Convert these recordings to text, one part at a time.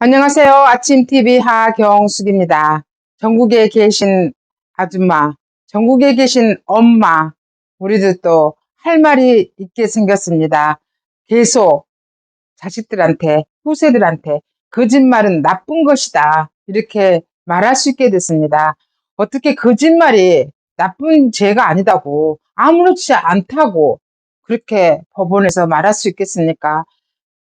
안녕하세요. 아침TV 하경숙입니다. 전국에 계신 아줌마, 전국에 계신 엄마, 우리들도 할 말이 있게 생겼습니다. 계속 자식들한테, 후세들한테 거짓말은 나쁜 것이다. 이렇게 말할 수 있게 됐습니다. 어떻게 거짓말이 나쁜 죄가 아니다고, 아무렇지 않다고 그렇게 법원에서 말할 수 있겠습니까?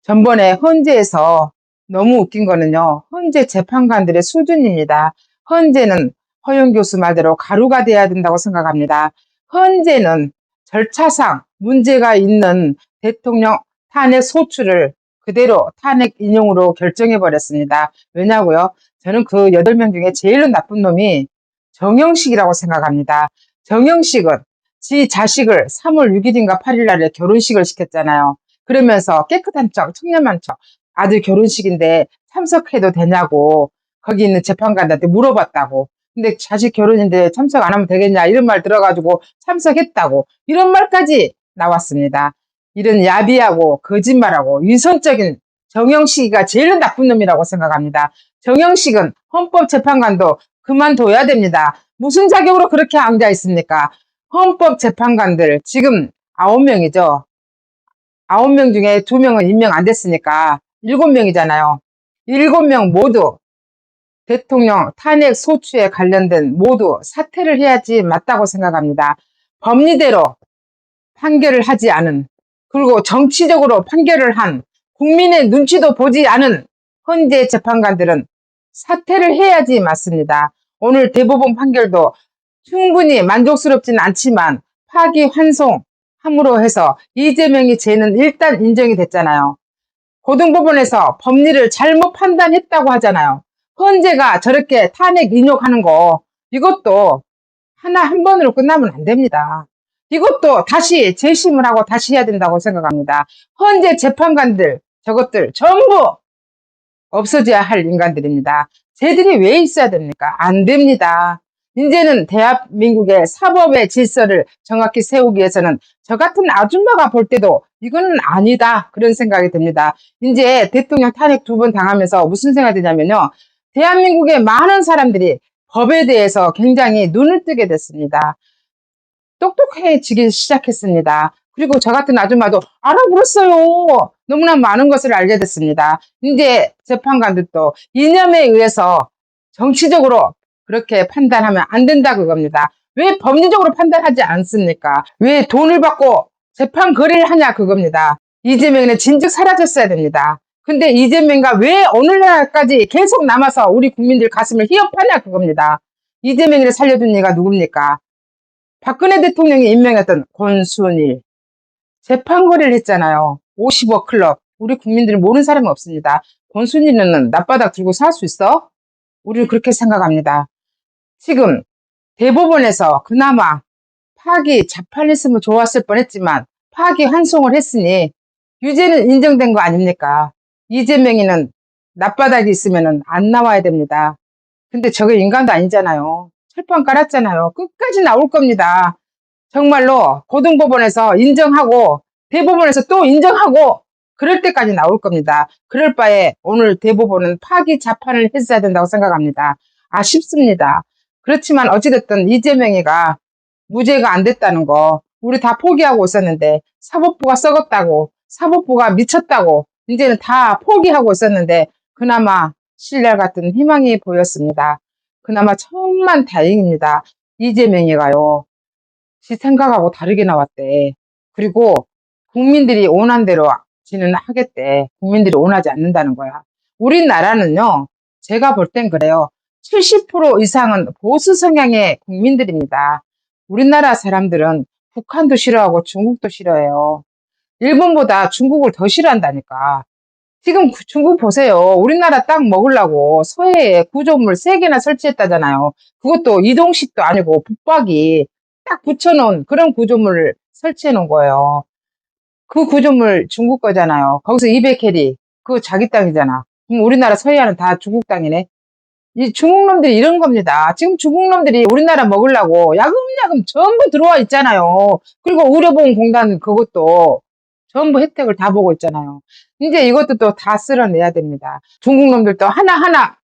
전번에 헌재에서 너무 웃긴 거는요. 헌재 재판관들의 수준입니다. 헌재는 허용 교수 말대로 가루가 돼야 된다고 생각합니다. 헌재는 절차상 문제가 있는 대통령 탄핵 소추를 그대로 탄핵 인용으로 결정해 버렸습니다. 왜냐고요? 저는 그 8명 중에 제일 나쁜 놈이 정영식이라고 생각합니다. 정영식은 지 자식을 3월 6일인가 8일 날에 결혼식을 시켰잖아요. 그러면서 깨끗한 척, 청렴한 척, 아들 결혼식인데 참석해도 되냐고 거기 있는 재판관한테 물어봤다고. 근데 자식 결혼인데 참석 안 하면 되겠냐 이런 말 들어가지고 참석했다고 이런 말까지 나왔습니다. 이런 야비하고 거짓말하고 위선적인 정영식이가 제일 나쁜 놈이라고 생각합니다. 정영식은 헌법재판관도 그만둬야 됩니다. 무슨 자격으로 그렇게 앉아 있습니까? 헌법재판관들 지금 9명이죠. 9명 중에 2명은 임명 안 됐으니까 7명이잖아요. 7명 모두 대통령 탄핵 소추에 관련된 모두 사퇴를 해야지 맞다고 생각합니다. 법리대로 판결을 하지 않은, 그리고 정치적으로 판결을 한, 국민의 눈치도 보지 않은 헌재 재판관들은 사퇴를 해야지 맞습니다. 오늘 대법원 판결도 충분히 만족스럽지는 않지만 파기환송함으로 해서 이재명의 죄는 일단 인정이 됐잖아요. 고등법원에서 법리를 잘못 판단했다고 하잖아요. 헌재가 저렇게 탄핵 인용하는 거 이것도 한 번으로 끝나면 안 됩니다. 이것도 다시 재심을 하고 다시 해야 된다고 생각합니다. 헌재 재판관들 저것들 전부 없어져야 할 인간들입니다. 쟤들이 왜 있어야 됩니까? 안 됩니다. 이제는 대한민국의 사법의 질서를 정확히 세우기 위해서는 저 같은 아줌마가 볼 때도 이거는 아니다 그런 생각이 듭니다. 이제 대통령 탄핵 2번 당하면서 무슨 생각이 드냐면요. 대한민국의 많은 사람들이 법에 대해서 굉장히 눈을 뜨게 됐습니다. 똑똑해지기 시작했습니다. 그리고 저 같은 아줌마도 알아버렸어요. 너무나 많은 것을 알게 됐습니다. 이제 재판관들도 이념에 의해서 정치적으로 그렇게 판단하면 안 된다 그겁니다. 왜 법리적으로 판단하지 않습니까? 왜 돈을 받고 재판 거래를 하냐 그겁니다. 이재명은 진즉 사라졌어야 됩니다. 근데 이재명과 왜 오늘날까지 계속 남아서 우리 국민들 가슴을 희업하냐 그겁니다. 이재명을 살려준 이가 누굽니까? 박근혜 대통령이 임명했던 권순일 재판 거래를 했잖아요. 50억 클럽. 우리 국민들은 모르는 사람이 없습니다. 권순일은 낮바닥 들고 살 수 있어? 우리는 그렇게 생각합니다. 지금 대법원에서 그나마 파기 자판했으면 좋았을 뻔했지만 파기 환송을 했으니 유죄는 인정된 거 아닙니까? 이재명이는 낮바닥이 있으면 안 나와야 됩니다. 근데 저게 인간도 아니잖아요. 철판 깔았잖아요. 끝까지 나올 겁니다. 정말로 고등법원에서 인정하고 대법원에서 또 인정하고 그럴 때까지 나올 겁니다. 그럴 바에 오늘 대법원은 파기 자판을 했어야 된다고 생각합니다. 아쉽습니다. 그렇지만 어찌됐든 이재명이가 무죄가 안 됐다는 거 우리 다 포기하고 있었는데 사법부가 썩었다고 사법부가 미쳤다고 이제는 다 포기하고 있었는데 그나마 신랄 같은 희망이 보였습니다. 그나마 천만 다행입니다. 이재명이가요. 지 생각하고 다르게 나왔대. 그리고 국민들이 원한 대로 지는 하겠대. 국민들이 원하지 않는다는 거야. 우리나라는요. 제가 볼 땐 그래요. 70% 이상은 보수 성향의 국민들입니다. 우리나라 사람들은 북한도 싫어하고 중국도 싫어해요. 일본보다 중국을 더 싫어한다니까. 지금 중국 보세요. 우리나라 땅 먹으려고 서해에 구조물 3개나 설치했다잖아요. 그것도 이동식도 아니고 붙박이 딱 붙여놓은 그런 구조물을 설치해 놓은 거예요. 그 구조물 중국 거잖아요. 거기서 200캐리 그거 자기 땅이잖아. 그럼 우리나라 서해안은 다 중국 땅이네. 이 중국 놈들이 이런 겁니다. 지금 중국 놈들이 우리나라 먹으려고 야금야금 전부 들어와 있잖아요. 그리고 의료보험공단 그것도 전부 혜택을 다 보고 있잖아요. 이제 이것도 또 다 쓸어내야 됩니다. 중국 놈들도 하나하나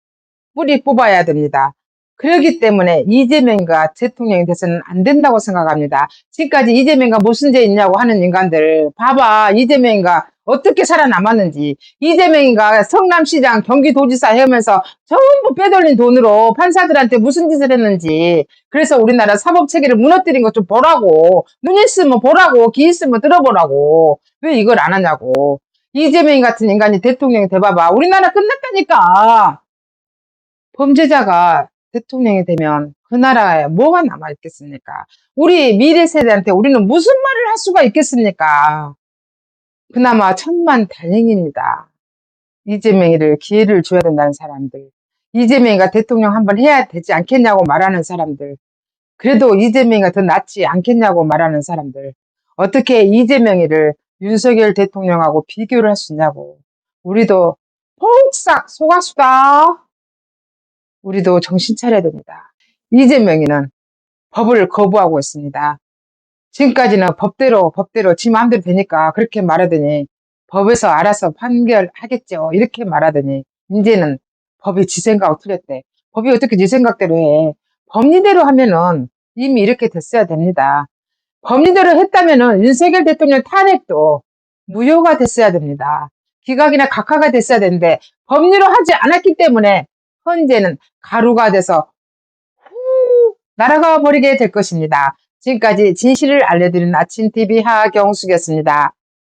뿌리 뽑아야 됩니다. 그렇기 때문에 이재명과 대통령이 돼서는 안 된다고 생각합니다. 지금까지 이재명과 무슨 죄 있냐고 하는 인간들 봐봐. 이재명과 어떻게 살아남았는지. 이재명이가 성남시장 경기도지사 해오면서 전부 빼돌린 돈으로 판사들한테 무슨 짓을 했는지. 그래서 우리나라 사법체계를 무너뜨린 것 좀 보라고. 눈 있으면 보라고. 귀 있으면 들어보라고. 왜 이걸 안 하냐고. 이재명 같은 인간이 대통령이 돼봐봐. 우리나라 끝났다니까. 범죄자가 대통령이 되면 그 나라에 뭐가 남아있겠습니까? 우리 미래 세대한테 우리는 무슨 말을 할 수가 있겠습니까? 그나마 천만 다행입니다. 이재명이를 기회를 줘야 된다는 사람들. 이재명이가 대통령 한번 해야 되지 않겠냐고 말하는 사람들. 그래도 이재명이가 더 낫지 않겠냐고 말하는 사람들. 어떻게 이재명이를 윤석열 대통령하고 비교를 할 수 있냐고. 우리도 폭삭 속았수다. 우리도 정신 차려야 됩니다. 이재명이는 법을 거부하고 있습니다. 지금까지는 법대로 지 마음대로 되니까 그렇게 말하더니 법에서 알아서 판결하겠죠. 이렇게 말하더니 이제는 법이 지 생각하고 틀렸대. 법이 어떻게 지 생각대로 해. 법리대로 하면은 이미 이렇게 됐어야 됩니다. 법리대로 했다면은 윤석열 대통령 탄핵도 무효가 됐어야 됩니다. 기각이나 각하가 됐어야 되는데 법리로 하지 않았기 때문에 현재는 가루가 돼서 후 날아가 버리게 될 것입니다. 지금까지 진실을 알려드리는 아침TV 하경숙이었습니다.